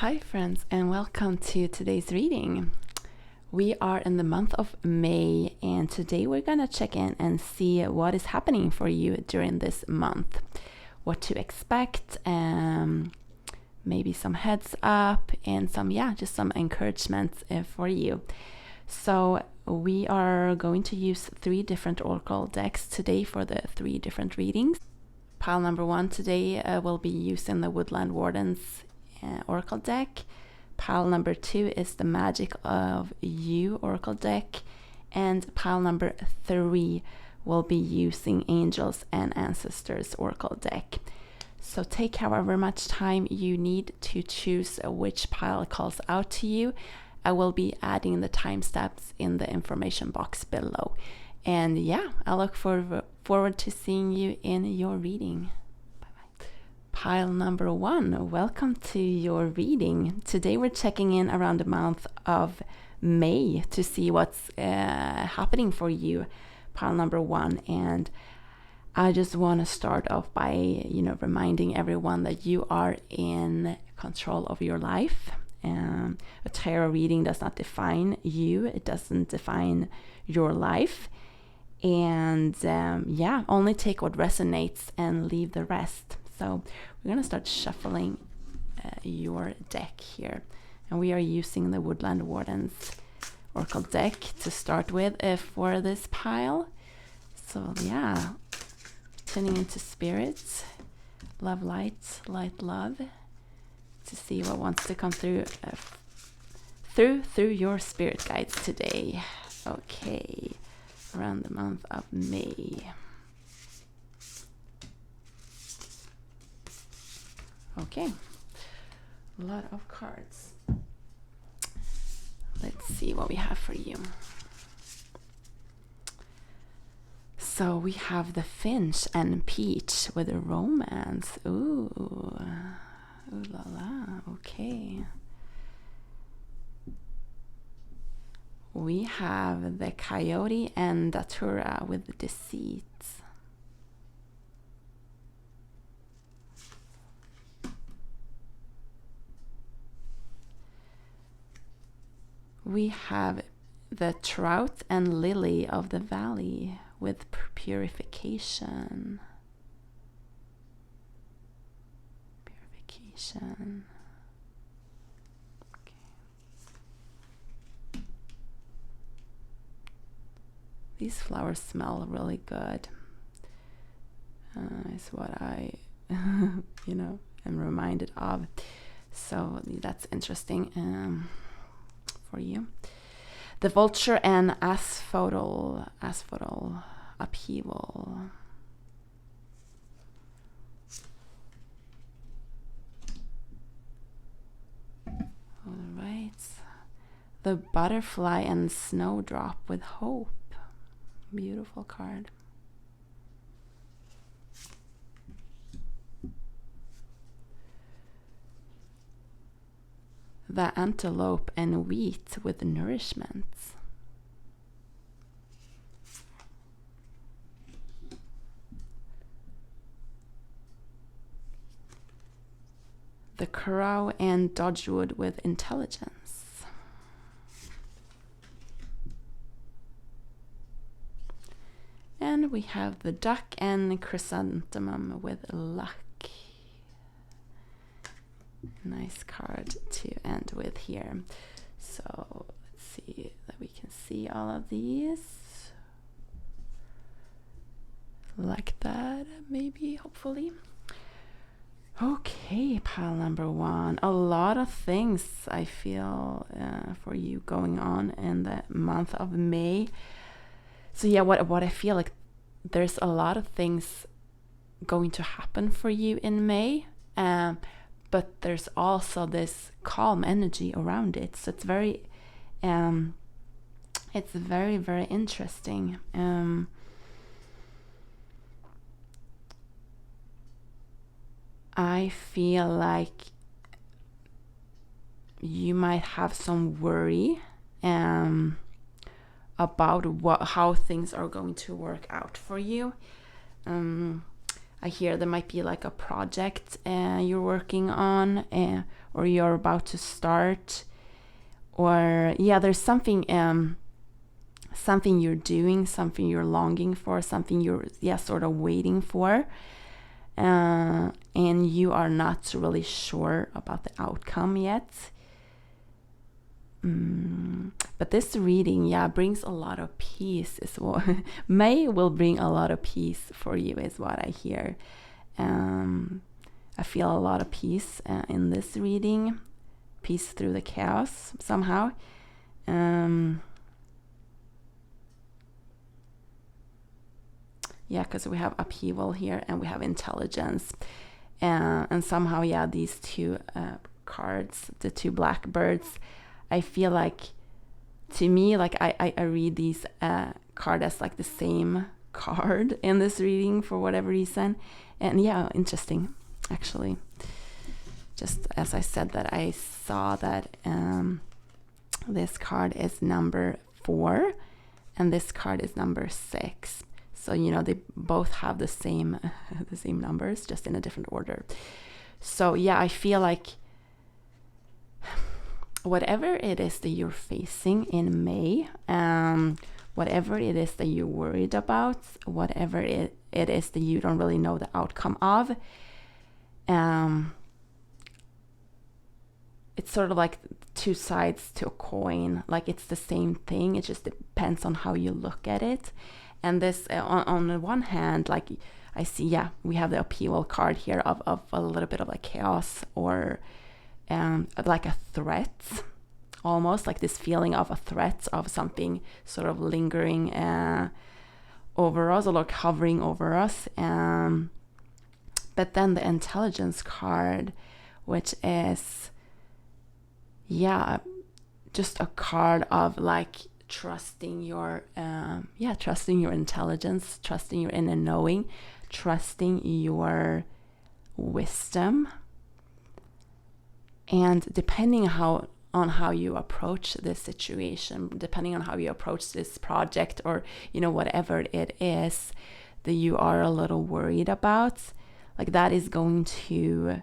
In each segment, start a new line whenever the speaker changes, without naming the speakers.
Hi friends, and welcome to today's reading. We are in the month of May, and today we're gonna check in and see what is happening for you during this month, what to expect, maybe some heads up and just some encouragement for you. So we are going to use 3 different oracle decks today for the 3 different readings. Pile number 1 today will be using the Woodland Wardens oracle deck. Pile number 2 is the Magic of You oracle deck, and pile number 3 will be using Angels and Ancestors oracle deck. So take however much time you need to choose which pile calls out to you. I will be adding the time steps in the information box below. And I look forward to seeing you in your reading. Pile number 1, welcome to your reading. Today we're checking in around the month of May to see what's happening for you, pile number 1. And I just want to start off by, reminding everyone that you are in control of your life. A tarot reading does not define you. It doesn't define your life. And only take what resonates and leave the rest. So we're going to start shuffling your deck here. And we are using the Woodland Wardens oracle deck to start with for this pile. So tuning into spirits, love, light, light, love, to see what wants to come through your spirit guides today. Okay, around the month of May. Okay, a lot of cards. Let's see what we have for you. So we have the Finch and Peach with a romance. Ooh la la, okay. We have the Coyote and Datura with deceit. We have the Trout and Lily of the Valley with purification. Purification. Okay. These flowers smell really good. Is what I, am reminded of. So that's interesting. For you, the Vulture and asphodel upheaval. All right, the Butterfly and Snowdrop with hope. Beautiful card. The Antelope and Wheat with nourishment. The Crow and Dodgewood with intelligence. And we have the Duck and Chrysanthemum with luck. Nice card to end with here. So let's see that we can see all of these like that, maybe, hopefully. Okay, pile number 1. A lot of things I feel for you going on in the month of May. So what I feel like, there's a lot of things going to happen for you in May. But there's also this calm energy around it. So it's very, very interesting. I feel like you might have some worry about how things are going to work out for you. I hear there might be like a project you're working on, or you're about to start, or there's something you're doing, something you're longing for, something you're sort of waiting for, and you are not really sure about the outcome yet. But this reading, brings a lot of peace. May will bring a lot of peace for you, is what I hear. I feel a lot of peace in this reading. Peace through the chaos, somehow. Because we have upheaval here and we have intelligence. And somehow, these two cards, the two blackbirds, I feel like, to me, like I read these cards as like the same card in this reading for whatever reason. And interesting, actually. Just as I said that, I saw that this card is number 4 and this card is number 6. So, they both have the same numbers, just in a different order. So, I feel like whatever it is that you're facing in May, whatever it is that you're worried about, whatever it is that you don't really know the outcome of, it's sort of like two sides to a coin. Like, it's the same thing. It just depends on how you look at it. And this, on the one hand, like I see, we have the upheaval card here of a little bit of like chaos, or like a threat, almost like this feeling of a threat of something sort of lingering over us, or like hovering over us. But then the intelligence card, which is just a card of like trusting your intelligence, trusting your inner knowing, trusting your wisdom. And depending on how you approach this situation, depending on how you approach this project, or whatever it is that you are a little worried about, like that is going to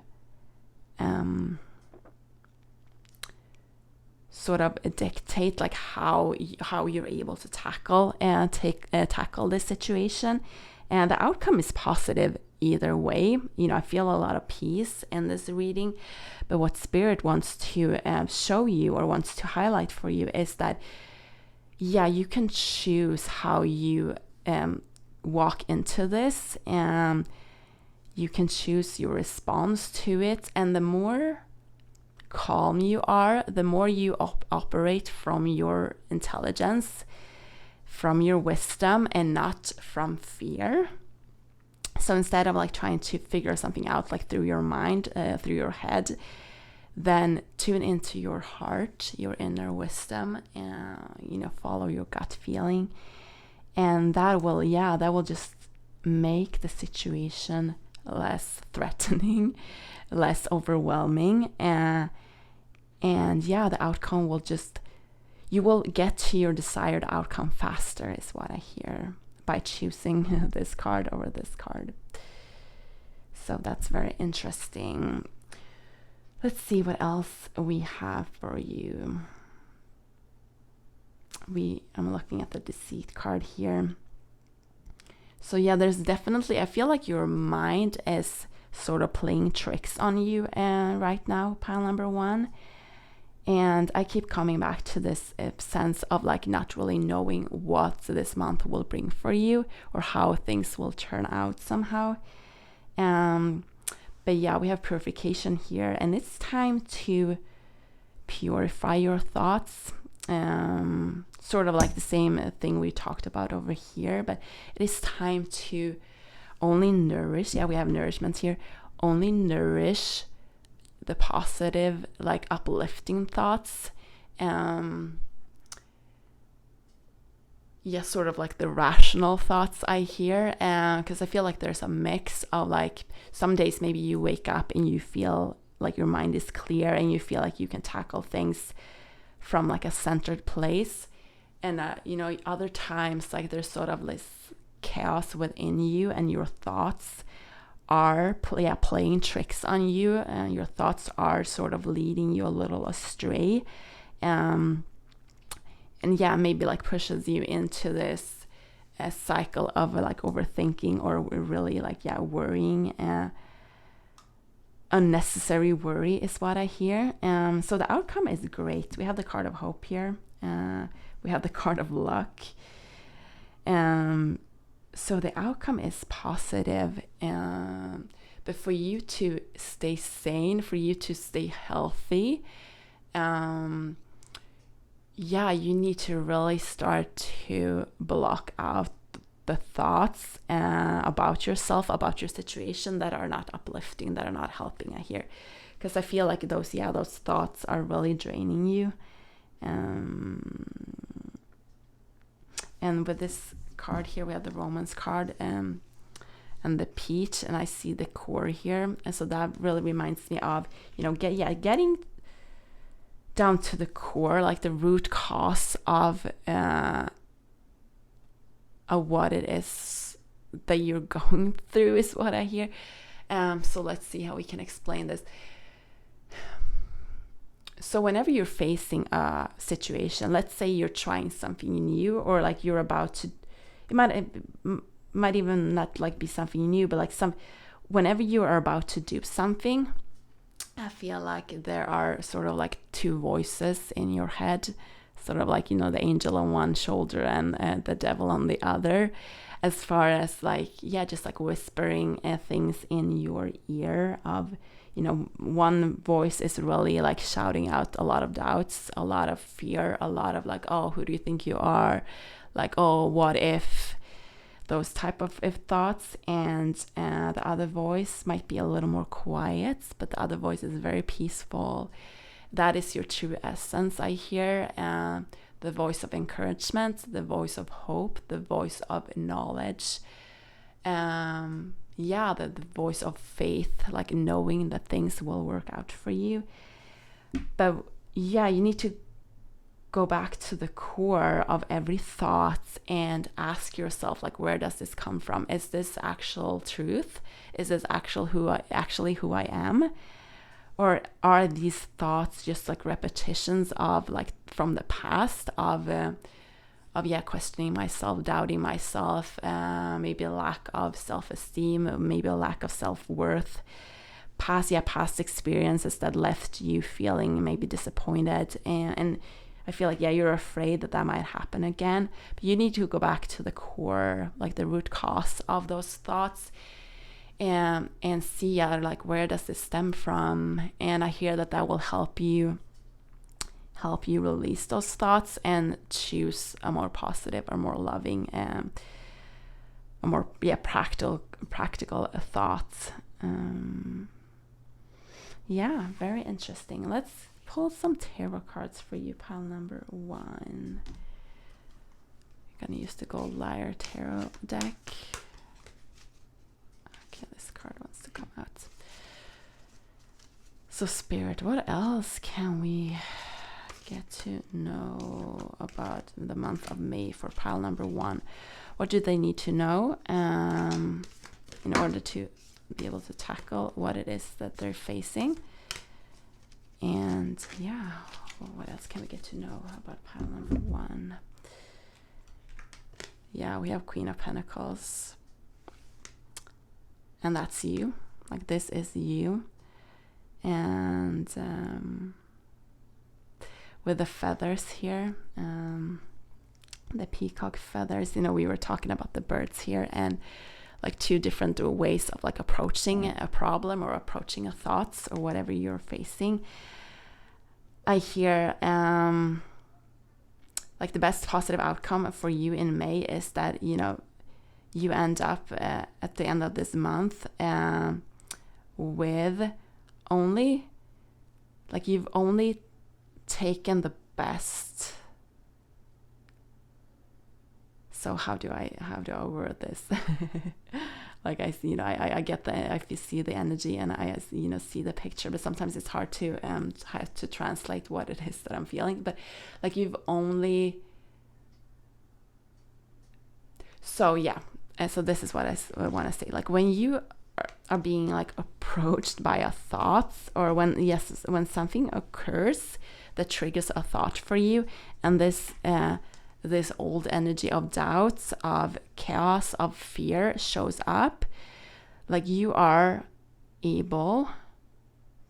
sort of dictate like how you're able to tackle this situation. And the outcome is positive either way. I feel a lot of peace in this reading. But what Spirit wants to show you, or wants to highlight for you, is that you can choose how you walk into this, and you can choose your response to it. And the more calm you are, the more you operate from your intelligence, from your wisdom, and not from fear. So instead of like trying to figure something out like through your mind, through your head, then tune into your heart, your inner wisdom, and follow your gut feeling. And that will just make the situation less threatening, less overwhelming, and the outcome will you will get to your desired outcome faster, is what I hear, by choosing this card over this card. So that's very interesting. Let's see what else we have for you. I'm looking at the Deceit card here. So there's definitely, I feel like your mind is sort of playing tricks on you right now, pile number 1. And I keep coming back to this sense of like not really knowing what this month will bring for you, or how things will turn out somehow. But we have purification here, and it's time to purify your thoughts. Sort of like the same thing we talked about over here, but it is time to only nourish. We have nourishment here. Only nourish the positive, like uplifting thoughts. Sort of like the rational thoughts I hear, because I feel like there's a mix of like, some days maybe you wake up and you feel like your mind is clear and you feel like you can tackle things from like a centered place, and other times like there's sort of this chaos within you, and your thoughts are playing tricks on you, and your thoughts are sort of leading you a little astray, and maybe like pushes you into this cycle of like overthinking or really like worrying. Unnecessary worry is what I hear. So the outcome is great. We have the card of hope here. We have the card of luck. So the outcome is positive, but for you to stay sane, for you to stay healthy, you need to really start to block out the thoughts about yourself, about your situation that are not uplifting, that are not helping. I hear, because I feel like those thoughts are really draining you. And with this card here, we have the Romance card and the peach, and I see the core here, and so that really reminds me of getting down to the core, like the root cause of what it is that you're going through is what I hear. So let's see how we can explain this. So whenever you're facing a situation, let's say you're trying something new, or like you're about to, it might even not like be something new, but like whenever you are about to do something, I feel like there are sort of like two voices in your head, sort of like, the angel on one shoulder and the devil on the other, as far as like, just like whispering things in your ear of, one voice is really like shouting out a lot of doubts, a lot of fear, a lot of like, oh, who do you think you are? Like, oh, what if? Those type of thoughts. And the other voice might be a little more quiet, but the other voice is very peaceful. That is your true essence, I hear. The voice of encouragement, the voice of hope, the voice of knowledge. The voice of faith, like knowing that things will work out for you. But you need to go back to the core of every thought and ask yourself, like, where does this come from? Is this actual truth? Is this actually who I am? Or are these thoughts just like repetitions of like from the past of questioning myself, doubting myself, maybe a lack of self-esteem, maybe a lack of self-worth, past experiences that left you feeling maybe disappointed, and I feel like you're afraid that might happen again. But you need to go back to the core, like the root cause of those thoughts, and see like where does this stem from. And I hear that will help you release those thoughts and choose a more positive or more loving a more practical thoughts. Very interesting. Let's pull some tarot cards for you, pile number 1. I'm gonna use the Gold Liar tarot deck. Okay, this card wants to come out. So Spirit, what else can we get to know about the month of May for pile number 1? What do they need to know in order to be able to tackle what it is that they're facing? And what else can we get to know about pile number 1? We have Queen of Pentacles, and that's you. Like, this is you. And with the feathers here, the peacock feathers, we were talking about the birds here, and like 2 different ways of like approaching a problem or approaching a thoughts or whatever you're facing. I hear like the best positive outcome for you in May is that you end up at the end of this month with only, like, you've only taken the best. So how do I word this? Like, I see, I get I see the energy, and I see the picture, but sometimes it's hard to translate what it is that I'm feeling. But like, you've only, so this is what I want to say. Like, when you are being like approached by a thought, or when something occurs that triggers a thought for you, and this old energy of doubts, of chaos, of fear shows up, like you are able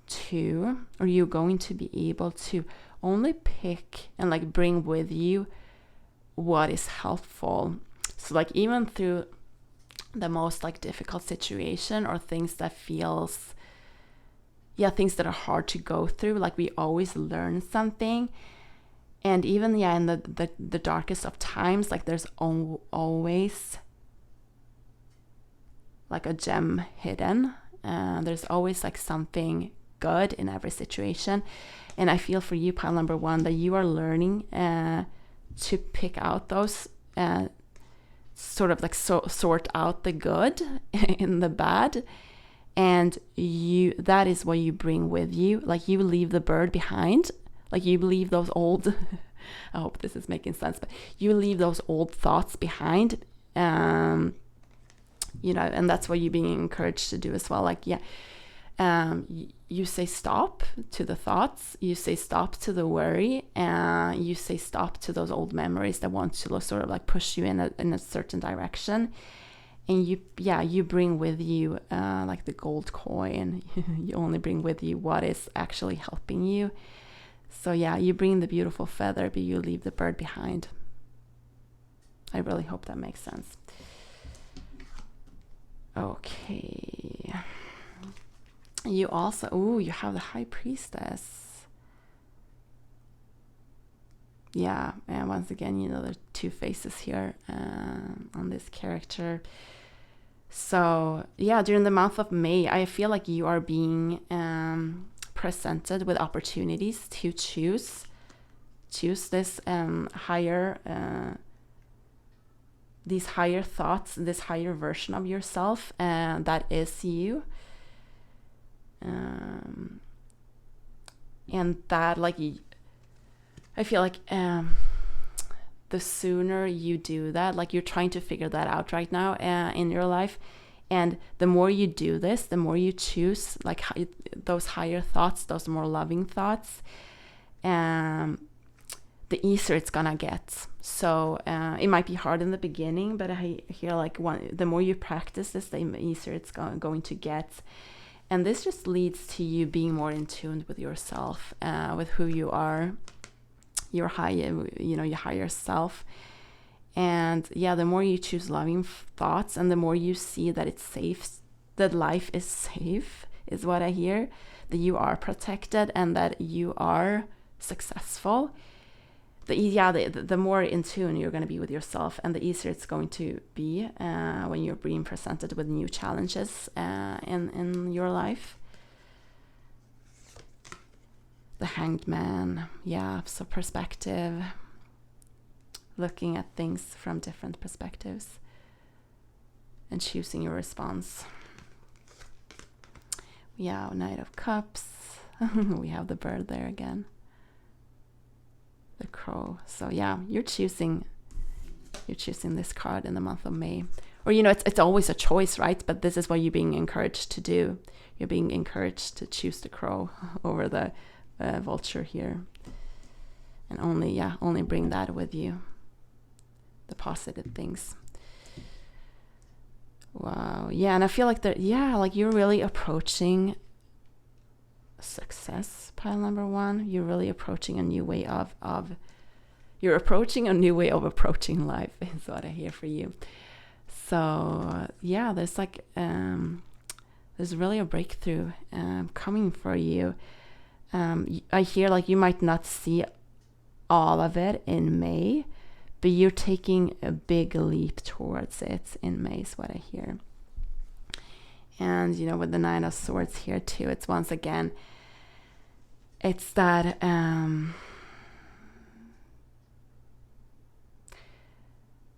to, or you're going to be able to only pick and like bring with you what is helpful. So like even through the most like difficult situation, or things that things that are hard to go through, like we always learn something. And even in the darkest of times, like there's always like a gem hidden. There's always like something good in every situation. And I feel for you, pile number 1, that you are learning to pick out those, sort of like sort out the good in the bad. And that is what you bring with you. Like you leave the bird behind. Like you leave those old, I hope this is making sense, but you leave those old thoughts behind. And that's what you're being encouraged to do as well. Like, you say stop to the thoughts, you say stop to the worry, and you say stop to those old memories that want to sort of like push you in a certain direction. And you bring with you like the gold coin. You only bring with you what is actually helping you. So you bring the beautiful feather, but you leave the bird behind. I really hope that makes sense. Okay. You also, you have the High Priestess. Yeah, and once again, there's 2 faces here on this character. So, during the month of May, I feel like you are being presented with opportunities to choose this higher, these higher thoughts, this higher version of yourself, that is you. And that, like, I feel like the sooner you do that, like you're trying to figure that out right now in your life, and the more you do this, the more you choose like those higher thoughts, those more loving thoughts, the easier it's gonna get. So it might be hard in the beginning, but I hear like the more you practice this, the easier it's going to get. And this just leads to you being more in tune with yourself, with who you are, your higher self. And the more you choose loving thoughts, and the more you see that it's safe, that life is safe, is what I hear, that you are protected and that you are successful, the more in tune you're going to be with yourself, and the easier it's going to be when you're being presented with new challenges in your life. The Hanged Man, so perspective, looking at things from different perspectives and choosing your response. Knight of Cups. We have the bird there again. The Crow. So you're choosing this card in the month of May. Or it's always a choice, right? But this is what you're being encouraged to do. You're being encouraged to choose the Crow over the Vulture here. And only bring that with you. The positive things. Wow. And I feel like like you're really approaching success, pile number 1. You're really approaching a new way of approaching life, is what I hear for you. So there's like there's really a breakthrough coming for you. I hear like you might not see all of it in May, but you're taking a big leap towards it in May, is what I hear. And with the 9 of Swords here too, it's once again, it's that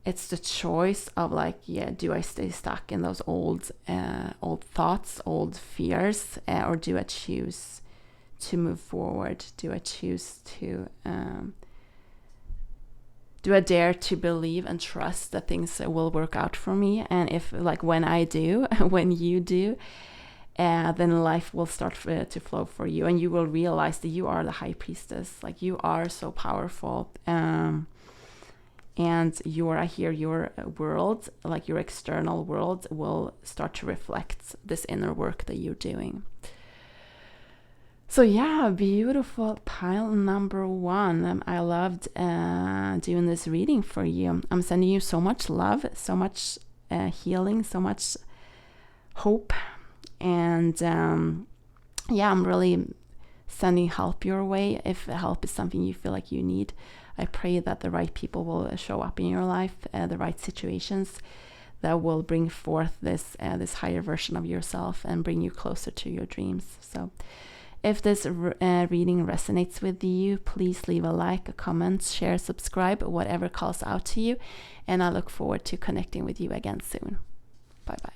it's the choice of like, do I stay stuck in those old thoughts, old fears, or do I choose to move forward? Do I choose to do I dare to believe and trust that things will work out for me? And if, like, when I do, when you do, then life will start to flow for you, and you will realize that you are the high priestess. Like, you are so powerful, and your world, like your external world, will start to reflect this inner work that you're doing. So yeah, beautiful pile number 1. I loved doing this reading for you. I'm sending you so much love, so much healing, so much hope. And yeah, I'm really sending help your way. If help is something you feel like you need, I pray that the right people will show up in your life, the right situations that will bring forth this higher version of yourself and bring you closer to your dreams. So if this reading resonates with you, please leave a like, a comment, share, subscribe, whatever calls out to you. And I look forward to connecting with you again soon. Bye-bye.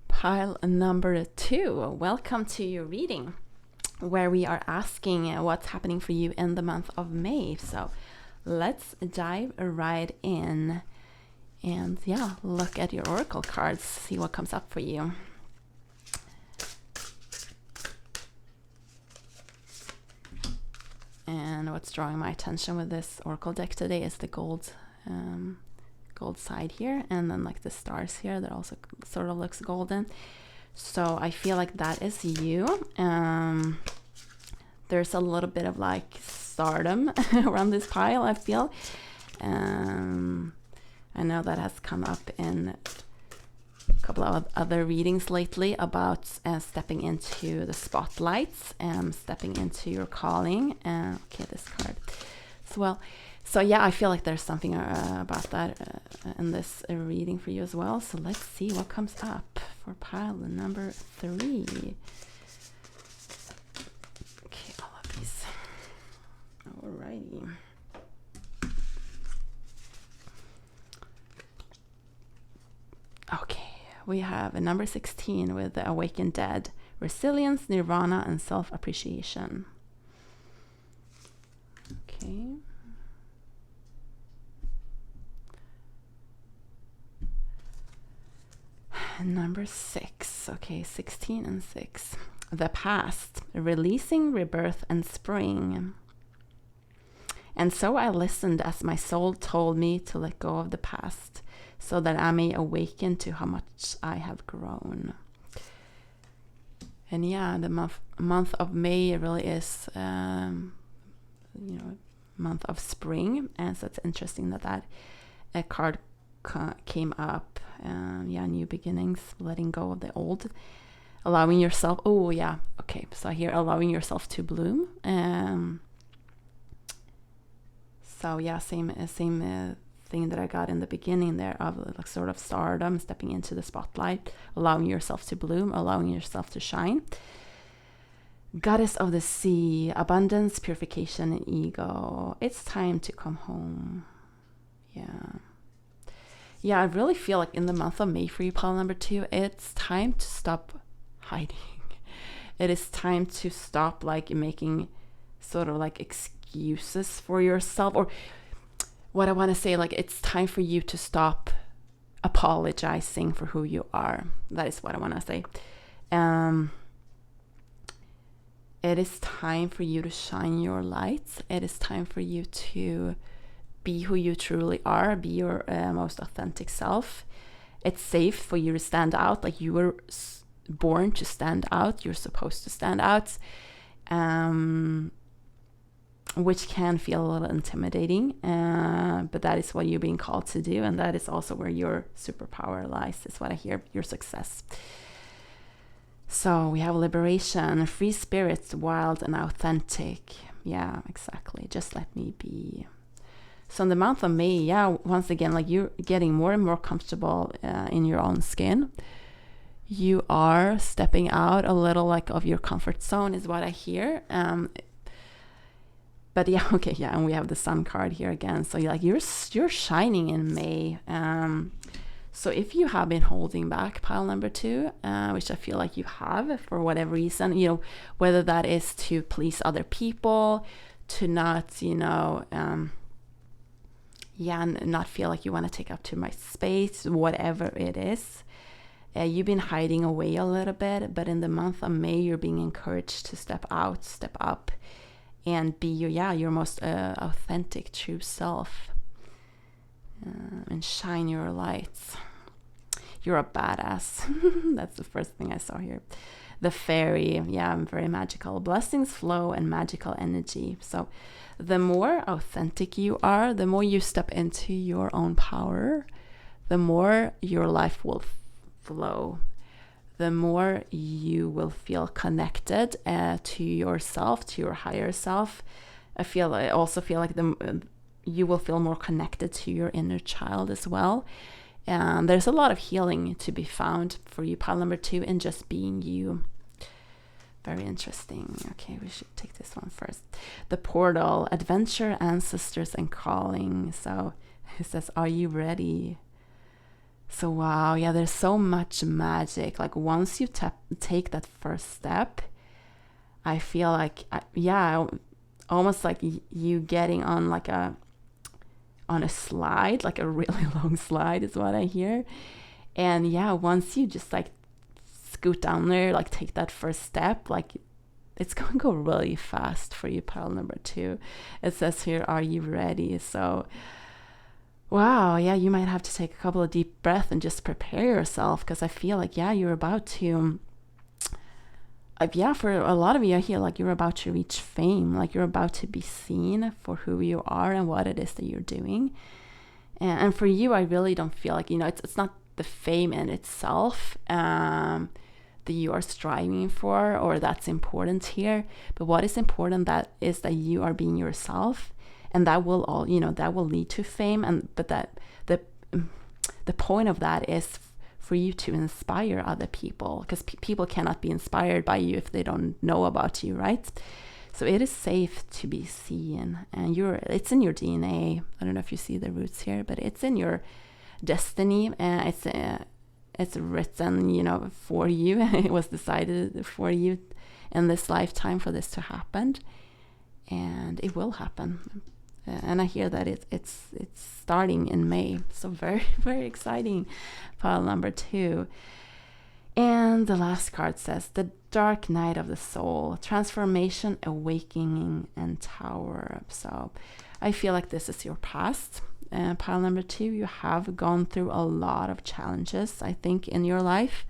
Pile number 2. Welcome to your reading, where we are asking what's happening for you in the month of May. So let's dive right in and look at your oracle cards, see what comes up for you. And what's drawing my attention with this oracle deck today is the gold side here, and then like the stars here that also sort of looks golden. So I feel like that is you. There's a little bit of like stardom around this pile, I feel. I know that has come up in a couple of other readings lately about stepping into the spotlights and stepping into your calling. Okay, this card as well. So yeah, I feel like there's something about that in this reading for you as well. So let's see what comes up for pile number 3. Okay, all of these. Alrighty. Okay, we have a number 16 with the Awakened Dead, Resilience, Nirvana, and Self-Appreciation. Okay. Number 6. Okay, 16 and 6. The Past, Releasing, Rebirth, and Spring. And so I listened as my soul told me to let go of the past, so that I may awaken to how much I have grown. And yeah, the month of May really is, month of spring. And so it's interesting that a card came up. New beginnings, letting go of the old, allowing yourself. Oh yeah, okay. So here, allowing yourself to bloom. So yeah, same thing that I got in the beginning there of like sort of stardom, stepping into the spotlight, allowing yourself to bloom, allowing yourself to shine. Goddess of the sea, abundance, purification, and ego. It's time to come home. Yeah, I really feel like in the month of May for you, pile number 2, it's time to stop hiding. It is time to stop like making sort of like excuses for yourself, or what I want to say, like it's time for you to stop apologizing for who you are. That is what I want to say. It is time for you to shine your lights. It is time for you to be who you truly are, be your most authentic self. It's safe for you to stand out, like you were born to stand out. You're supposed to stand out, which can feel a little intimidating, but that is what you're being called to do, and that is also where your superpower lies, is what I hear, your success. So we have liberation, free spirits, wild and authentic. Yeah, exactly. Just let me be. So in the month of May, once again, like you're getting more and more comfortable in your own skin. You are stepping out a little like of your comfort zone is what I hear. But yeah, okay, yeah, and we have the Sun card here again. So you're shining in May. So if you have been holding back, pile number 2, which I feel like you have for whatever reason, whether that is to please other people, to not, yeah, not feel like you want to take up too much space, whatever it is. You've been hiding away a little bit, but in the month of May, you're being encouraged to step out, step up, and be your most authentic, true self, and shine your lights. You're a badass. That's the first thing I saw here. The fairy, yeah, very magical. Blessings flow and magical energy. So the more authentic you are, the more you step into your own power, the more your life will flow, the more you will feel connected to yourself, to your higher self. I also feel like you will feel more connected to your inner child as well. And there's a lot of healing to be found for you, pile number 2, in just being you. Very interesting. Okay, we should take this one first. The portal, adventure, ancestors, and calling. So it says, are you ready? So wow, yeah, there's so much magic. Like once you take that first step, I feel like, almost like you getting on a slide, like a really long slide is what I hear. And yeah, once you just like scoot down there, like take that first step, like it's going to go really fast for you, pile number 2. It says here, are you ready? So wow, yeah, you might have to take a couple of deep breaths and just prepare yourself, because I feel like, yeah, you're about to for a lot of you, I feel like you're about to reach fame, like you're about to be seen for who you are and what it is that you're doing. And for you, I really don't feel like, it's not the fame in itself that you are striving for, or that's important here. But what is important is that you are being yourself, and that will that will lead to fame. But that the point of that is for you to inspire other people, because people cannot be inspired by you if they don't know about you, right? So it is safe to be seen, and it's in your DNA. I don't know if you see the roots here, but it's in your destiny. It's written, for you. It was decided for you in this lifetime for this to happen, and it will happen. And I hear that it's starting in May, so very, very exciting. Pile number 2. And the last card says, the dark night of the soul, transformation, awakening, and tower. So I feel like this is your past. Pile number 2, you have gone through a lot of challenges, I think, in your life.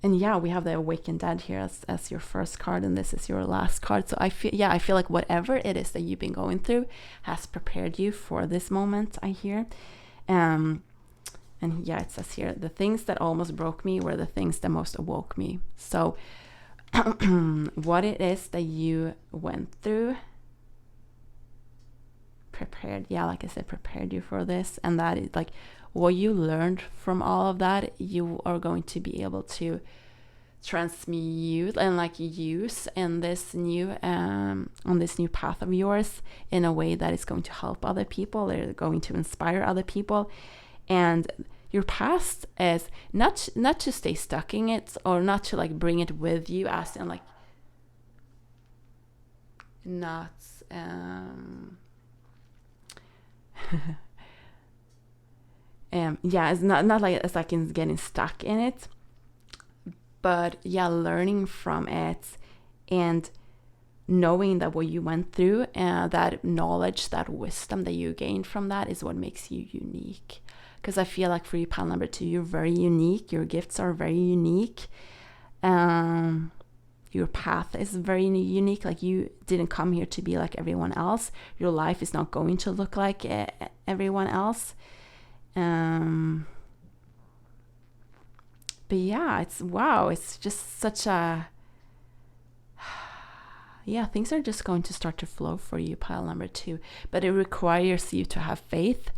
And yeah, we have the Awakened Dead here as your first card, and this is your last card. So I feel like whatever it is that you've been going through has prepared you for this moment, I hear. And yeah, it says here, the things that almost broke me were the things that most awoke me. So what it is that you went through prepared you for this, and that is like what you learned from all of that, you are going to be able to transmute and like use in this new on this new path of yours in a way that is going to help other people. They're going to inspire other people. And your past is not to stay stuck in it, or not to like bring it with you, as in like not it's not like it's like in getting stuck in it, but yeah, learning from it and knowing that what you went through, that knowledge, that wisdom that you gained from that is what makes you unique. Because I feel like for you, pile number 2, you're very unique. Your gifts are very unique. Your path is very unique. Like you didn't come here to be like everyone else. Your life is not going to look like everyone else. But yeah, it's just such a things are just going to start to flow for you, pile number 2. But it requires you to have faith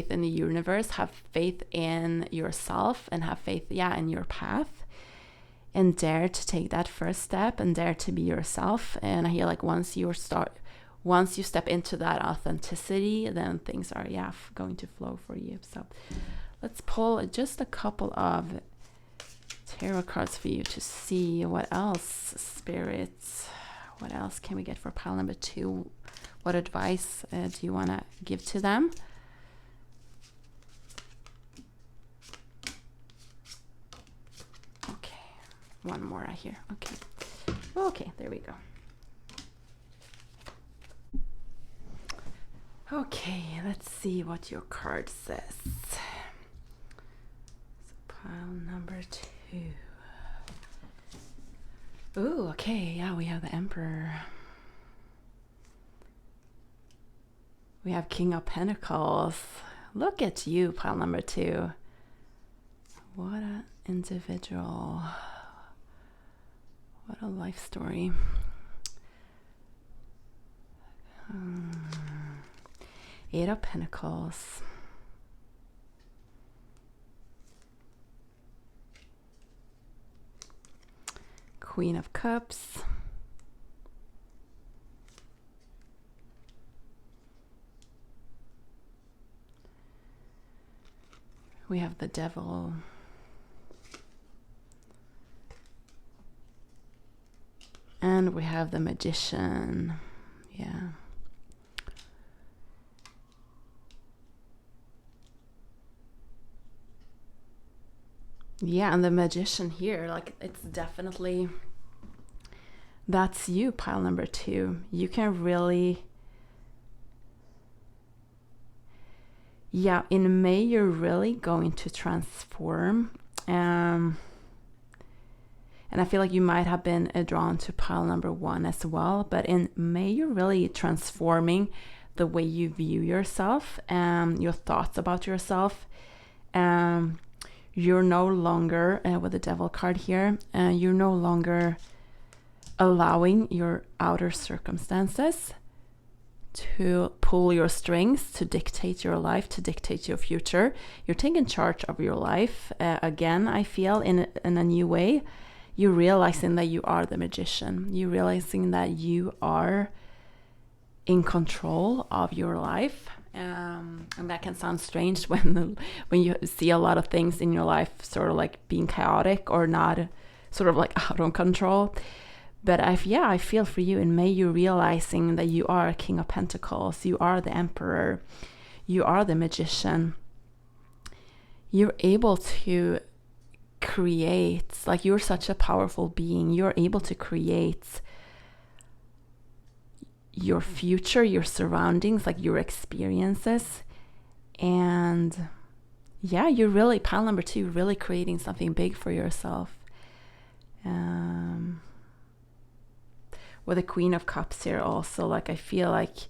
in the universe, have faith in yourself, and have faith in your path, and dare to take that first step and dare to be yourself. And I feel like once you step into that authenticity, then things are going to flow for you. So let's pull just a couple of tarot cards for you to see what else spirits What else can we get for pile number 2? What advice do you want to give to them? Okay, one more right here. Okay. Okay, there we go. Okay, let's see what your card says. So pile number 2. Ooh, okay, yeah, we have the Emperor. We have King of Pentacles. Look at you, pile number 2. What an individual. What a life story. Eight of Pentacles. Queen of Cups. We have the Devil. And we have the Magician. Yeah. Yeah, and the Magician here, like, it's definitely, that's you, pile number 2. You can really, yeah, in May, you're really going to transform. And I feel like you might have been drawn to pile number 1 as well. But in May, you're really transforming the way you view yourself, your thoughts about yourself. You're no longer, with the Devil card here, you're no longer allowing your outer circumstances to pull your strings, to dictate your life, to dictate your future. You're taking charge of your life. Again, I feel in a new way. You're realizing that you are the Magician. You're realizing that you are in control of your life. And that can sound strange when you see a lot of things in your life sort of like being chaotic or not sort of like out of control. But I feel for you in May, you're realizing that you are a King of Pentacles. You are the Emperor. You are the Magician. You're able to create, like, you're such a powerful being. You're able to create your future, your surroundings, like your experiences. And yeah, you're really, pile number 2, really creating something big for yourself. With the Queen of Cups here also, like, I feel like,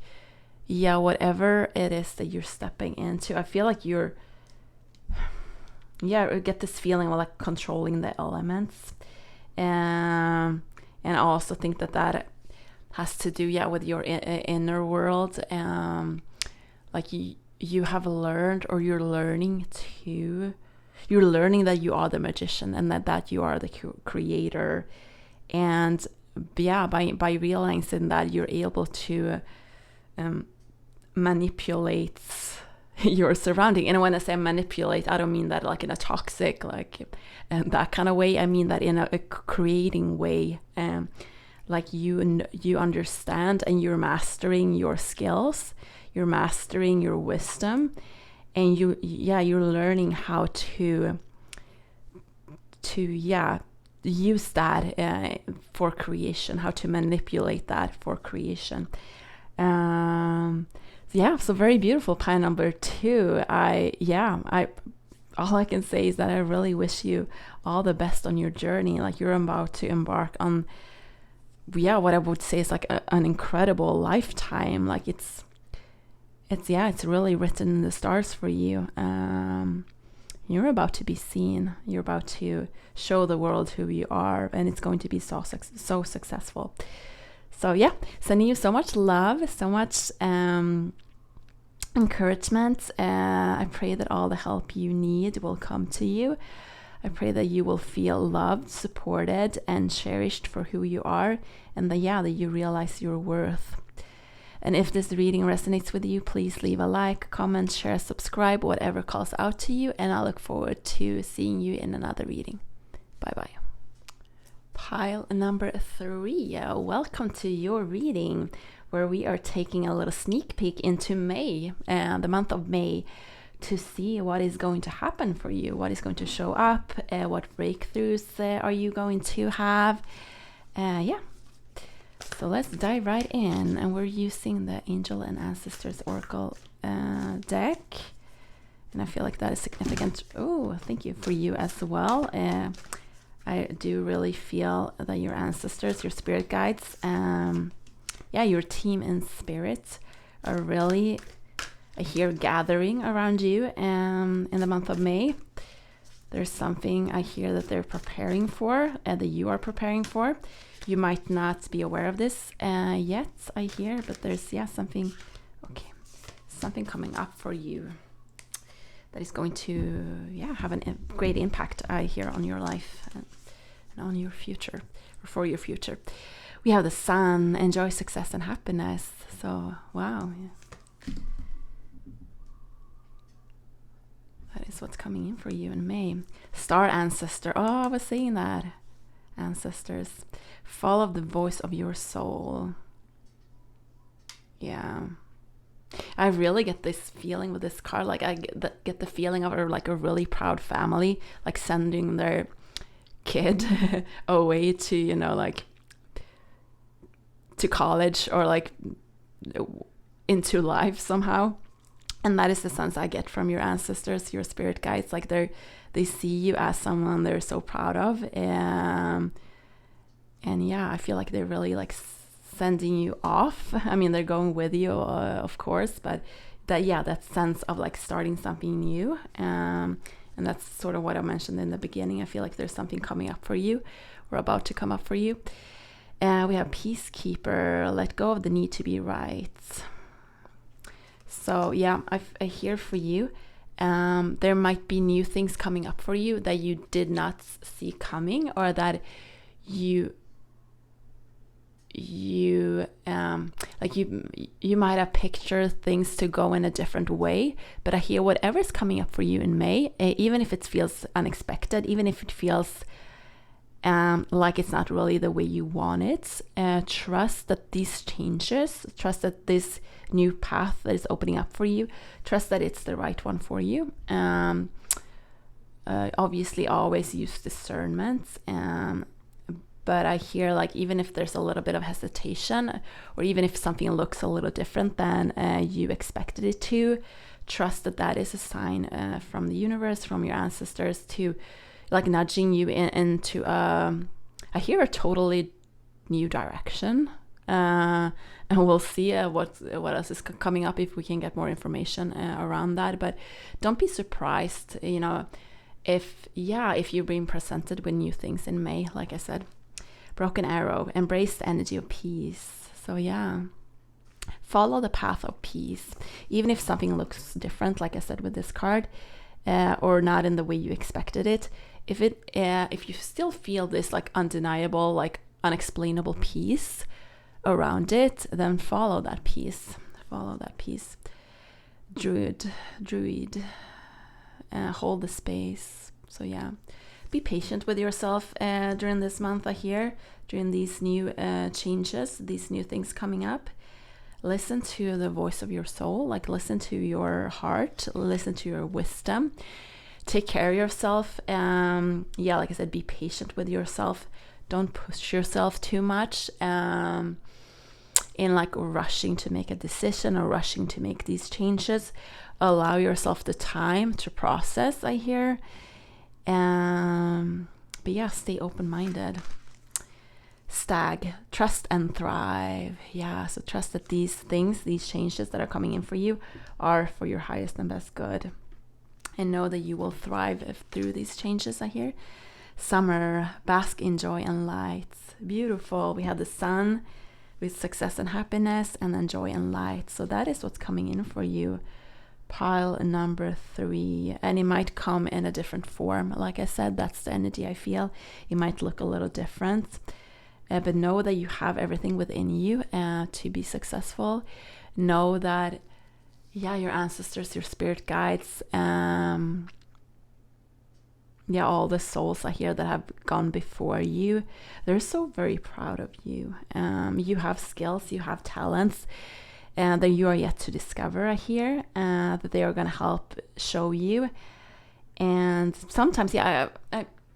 yeah, whatever it is that you're stepping into, I feel like you're, yeah, I get this feeling of like controlling the elements. And I also think that has to do, yeah, with your inner world. Like you have learned, or you're learning that you are the Magician, and that you are the creator. And yeah, by realizing that, you're able to manipulate your surrounding. And when I say manipulate, I don't mean that like in a toxic, like that kind of way. I mean that in a creating way. Like you understand, and you're mastering your skills, you're mastering your wisdom, and you're learning how to use that for creation, how to manipulate that for creation. So very beautiful, pile number 2. All I can say is that I really wish you all the best on your journey. Like, you're about to embark on, what I would say is like an incredible lifetime. Like, it's really written in the stars for you. You're about to be seen. You're about to show the world who you are, and it's going to be so successful. So yeah, sending you so much love, so much encouragement. I pray that all the help you need will come to you. I pray that you will feel loved, supported, and cherished for who you are, and that you realize your worth. And if this reading resonates with you, please leave a like, comment, share, subscribe, whatever calls out to you, and I look forward to seeing you in another reading. Bye-bye. Pile number 3. Welcome to your reading, where we are taking a little sneak peek into May, the month of May, to see what is going to happen for you, what is going to show up, what breakthroughs are you going to have. So let's dive right in, and we're using the Angel and Ancestors Oracle deck, and I feel like that is significant. Oh, thank you, for you as well. I do really feel that your ancestors, your spirit guides, your team in spirit are really, I hear, gathering around you in the month of May. There's something I hear that they're preparing for, that you are preparing for. You might not be aware of this yet, I hear, but there's something coming up for you that is going to have a great impact, I hear, on your life and on your future, or for your future. We have the Sun, enjoy success and happiness. So wow, that is what's coming in for you in May. Star Ancestor. Oh, I was saying that. Ancestors, follow the voice of your soul. I really get this feeling with this card, like I get the feeling of like a really proud family, like sending their kid away to, like to college or like into life somehow. And that is the sense I get from your ancestors, your spirit guides. Like they see you as someone they're so proud of, and I feel like they're really like sending you off. I mean, they're going with you, of course, but that sense of like starting something new, and that's sort of what I mentioned in the beginning. I feel like there's something coming up for you, or about to come up for you. We have Peacekeeper, let go of the need to be right. So I hear for you, there might be new things coming up for you that you did not see coming, or that you might have pictured things to go in a different way. But I hear whatever's coming up for you in May, even if it feels unexpected, even if it feels like it's not really the way you want it, trust that these changes, trust that this new path that is opening up for you, trust that it's the right one for you. Obviously always use discernment, but I hear like even if there's a little bit of hesitation, or even if something looks a little different than you expected it to, trust that that is a sign from the universe, from your ancestors, to like nudging you into I hear a totally new direction, and we'll see what else is coming up if we can get more information around that. But don't be surprised, if you're being presented with new things in May. Like I said, Broken Arrow, embrace the energy of peace. So follow the path of peace, even if something looks different, like I said with this card, or not in the way you expected it. If you still feel this like undeniable, like unexplainable peace around it, then follow that peace. Druid, hold the space. So be patient with yourself during this month, I hear, during these new changes, these new things coming up. Listen to the voice of your soul, like listen to your heart, listen to your wisdom. Take care of yourself. Like I said, be patient with yourself. Don't push yourself too much in like rushing to make a decision or rushing to make these changes. Allow yourself the time to process, I hear. But stay open-minded. Stag, trust and thrive. So trust that these things, these changes that are coming in for you, are for your highest and best good. And know that you will thrive through these changes, I hear. Summer, bask in joy and light. Beautiful. We have the Sun with success and happiness, and then joy and light. So that is what's coming in for you. Pile number 3. And it might come in a different form. Like I said, that's the energy I feel. It might look a little different. But know that you have everything within you to be successful. Know that your ancestors, your spirit guides, yeah, all the souls I hear that have gone before you, they're so very proud of you. You have skills, you have talents, that you are yet to discover, I hear, that they are going to help show you. And sometimes, yeah,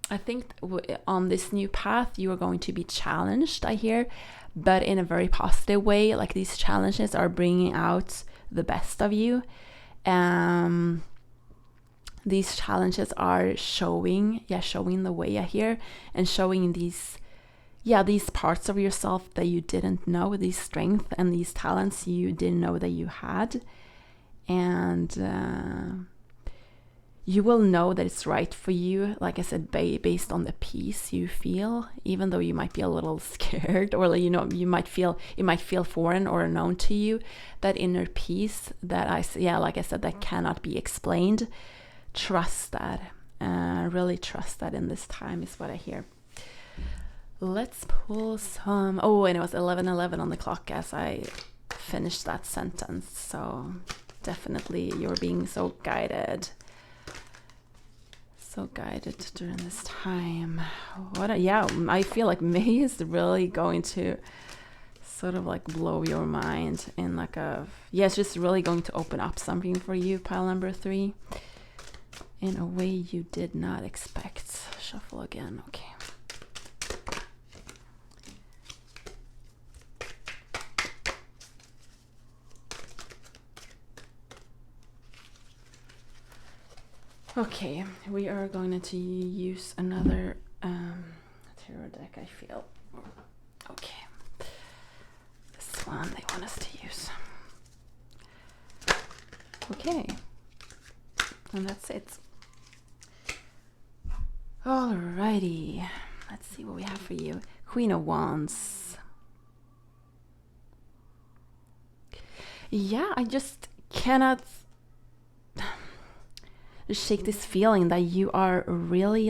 I think on this new path, you are going to be challenged, I hear, but in a very positive way. Like, these challenges are bringing out the best of you. These challenges are showing the way, I hear, and showing these parts of yourself that you didn't know, these strengths and these talents you didn't know that you had. And you will know that it's right for you, like I said, based on the peace you feel, even though you might be a little scared, or you might feel foreign or unknown to you. That inner peace that like I said, that cannot be explained. Trust that, really trust that in this time is what I hear. Let's pull some. Oh, and it was 11:11 on the clock as I finished that sentence. So definitely you're being so guided. So guided during this time. I feel like May is really going to sort of like blow your mind in like it's just really going to open up something for you, pile number 3, in a way you did not expect. Shuffle again. Okay. Okay, we are going to use another tarot deck, I feel. Okay, this one they want us to use. Okay, and that's it. Alrighty, let's see what we have for you. Queen of Wands. Yeah, I just cannot shake this feeling that you are really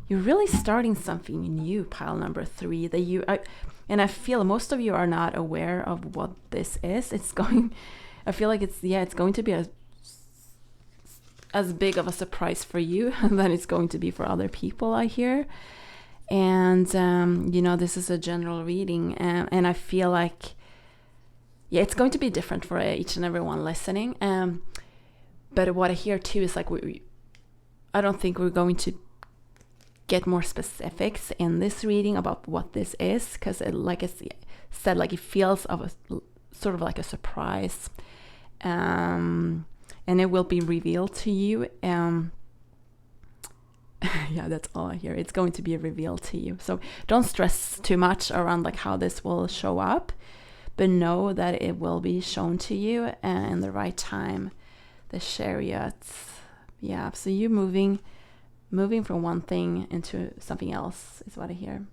you're really starting something new, pile number 3, that and I feel most of you are not aware of what this is. I feel like it's going to be as big of a surprise for you than it's going to be for other people, I hear. And this is a general reading, and I feel like it's going to be different for each and every one listening. But what I hear too is like I don't think we're going to get more specifics in this reading about what this is, because like I said, like it feels sort of like a surprise, and it will be revealed to you. That's all I hear. It's going to be revealed to you. So don't stress too much around like how this will show up, but know that it will be shown to you in the right time. The Chariot. So you moving from one thing into something else is what I hear.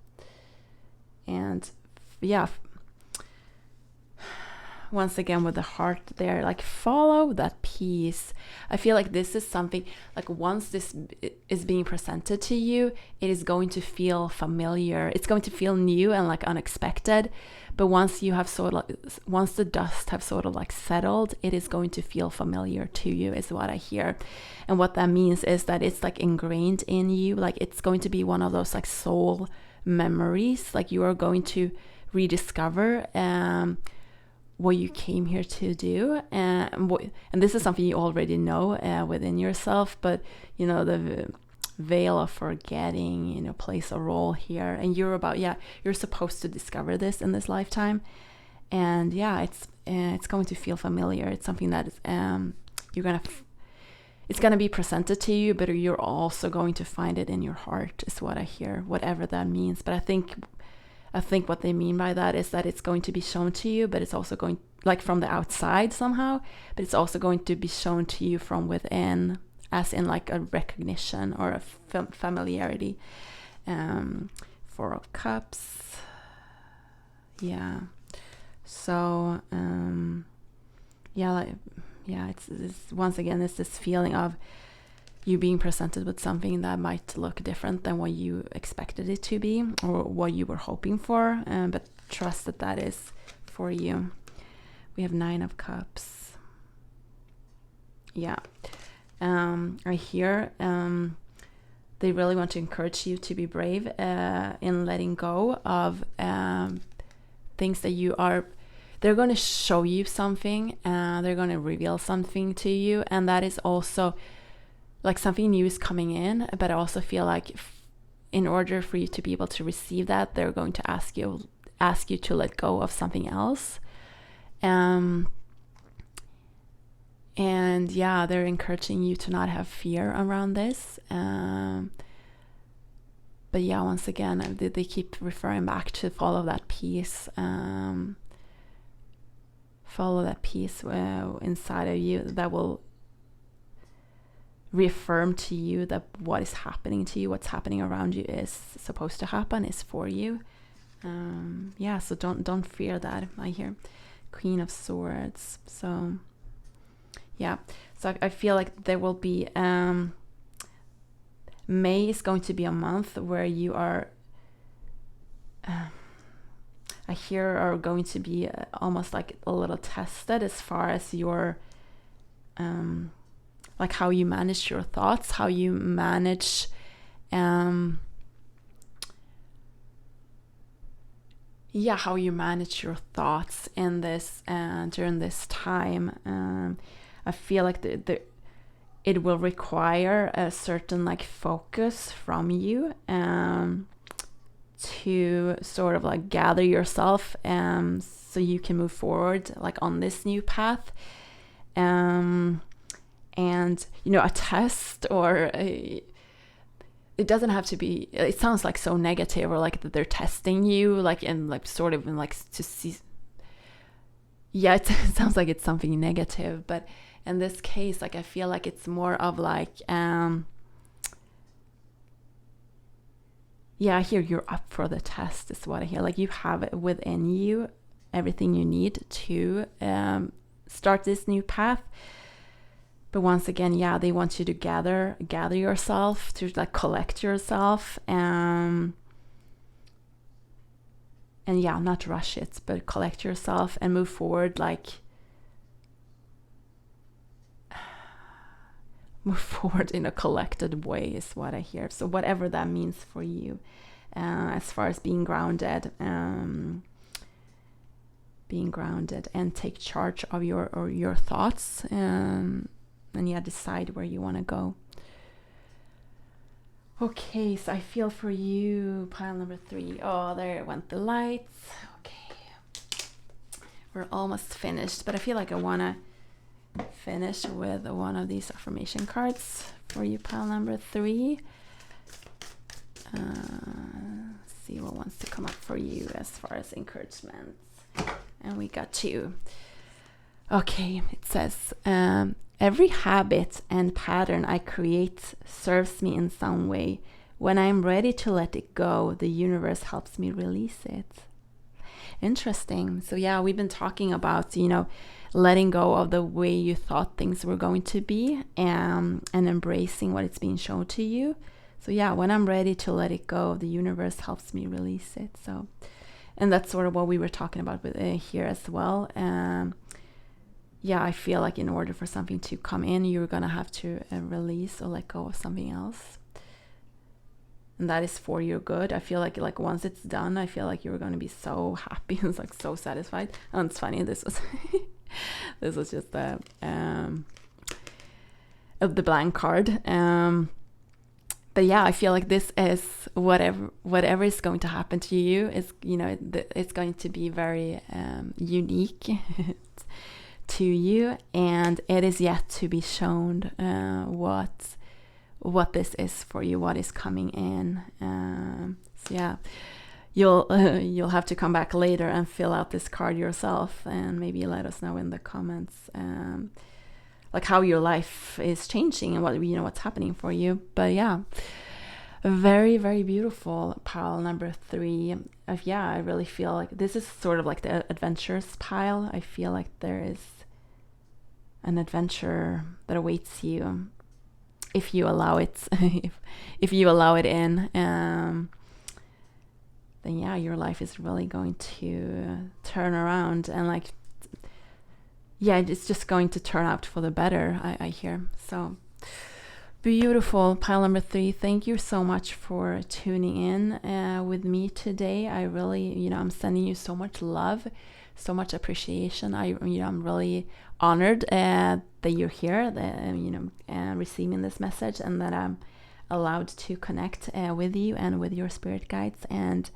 And once again with the heart there, like follow that peace. I feel like this is something like once this is being presented to you, it is going to feel familiar. It's going to feel new and like unexpected. But once the dust have sort of like settled, it is going to feel familiar to you is what I hear. And what that means is that it's like ingrained in you. Like it's going to be one of those like soul memories. Like you are going to rediscover what you came here to do. And this is something you already know within yourself, but the veil of forgetting plays a role here, and you're supposed to discover this in this lifetime. And it's going to feel familiar. It's something that is it's gonna be presented to you, but you're also going to find it in your heart is what I hear, whatever that means. But I think what they mean by that is that it's going to be shown to you, but it's also going like from the outside somehow, but it's also going to be shown to you from within, as in like a recognition or a familiarity. 4 of Cups. So it's once again it's this feeling of you being presented with something that might look different than what you expected it to be or what you were hoping for, but trust that is for you. We have 9 of Cups. I hear they really want to encourage you to be brave in letting go of things that you are. They're going to show you something, they're going to reveal something to you, and that is also like something new is coming in. But I also feel like in order for you to be able to receive that, they're going to ask you to let go of something else. And yeah, they're encouraging you to not have fear around this. But yeah, once again, they keep referring back to follow that peace. Follow that peace inside of you that will reaffirm to you that what is happening to you, what's happening around you is supposed to happen, is for you. Yeah, so don't fear that. I hear Queen of Swords. So yeah, so I feel like there will be May is going to be a month where you are I hear are going to be almost like a little tested as far as your like how you manage your thoughts, how you manage how you manage your thoughts in this during this time. I feel like it will require a certain like focus from you to sort of like gather yourself so you can move forward like on this new path. And a test or it doesn't have to be, it sounds like so negative, or like that they're testing you like and like sort of like to see. Yeah, it sounds like it's something negative, but in this case, like I feel like it's more of like I hear you're up for the test is what I hear. Like you have it within you, everything you need to start this new path. But once again, they want you to gather yourself, to like collect yourself, and not rush it, but collect yourself and move forward, like move forward in a collected way is what I hear. So whatever that means for you, as far as being grounded and take charge of your thoughts, and decide where you want to go. Okay, so I feel for you, pile number 3. Oh, there went the lights. Okay, we're almost finished, but I feel like I want to finish with one of these affirmation cards for you, pile number 3. See what wants to come up for you as far as encouragement. And we got 2. Okay, it says, every habit and pattern I create serves me in some way. When I'm ready to let it go, the universe helps me release it. Interesting. So we've been talking about, letting go of the way you thought things were going to be, and embracing what it's being shown to you. So when I'm ready to let it go, the universe helps me release it. So, and that's sort of what we were talking about with here as well. I feel like in order for something to come in, you're going to have to release or let go of something else. And that is for your good. I feel like once it's done, I feel like you're going to be so happy and like so satisfied. And it's funny, this was just the blank card. But I feel like this is whatever is going to happen to you is, it's going to be very unique to you, and it is yet to be shown what this is for you, what is coming in. You'll have to come back later and fill out this card yourself, and maybe let us know in the comments like how your life is changing and what's happening for you. But very, very beautiful, pile number 3. I really feel like this is sort of like the adventures pile. I feel like there is an adventure that awaits you if you allow it. if you allow it in, then your life is really going to turn around, and it's just going to turn out for the better, I hear. So Beautiful. Pile number 3. Thank you so much for tuning in with me today. I really, I'm sending you so much love, so much appreciation. I'm really honored that you're here, that, receiving this message, and that I'm allowed to connect with you and with your spirit guides. And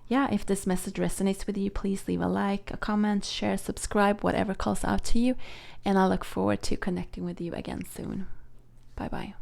yeah, if this message resonates with you, please leave a like, a comment, share, subscribe, whatever calls out to you. And I look forward to connecting with you again soon. Bye-bye.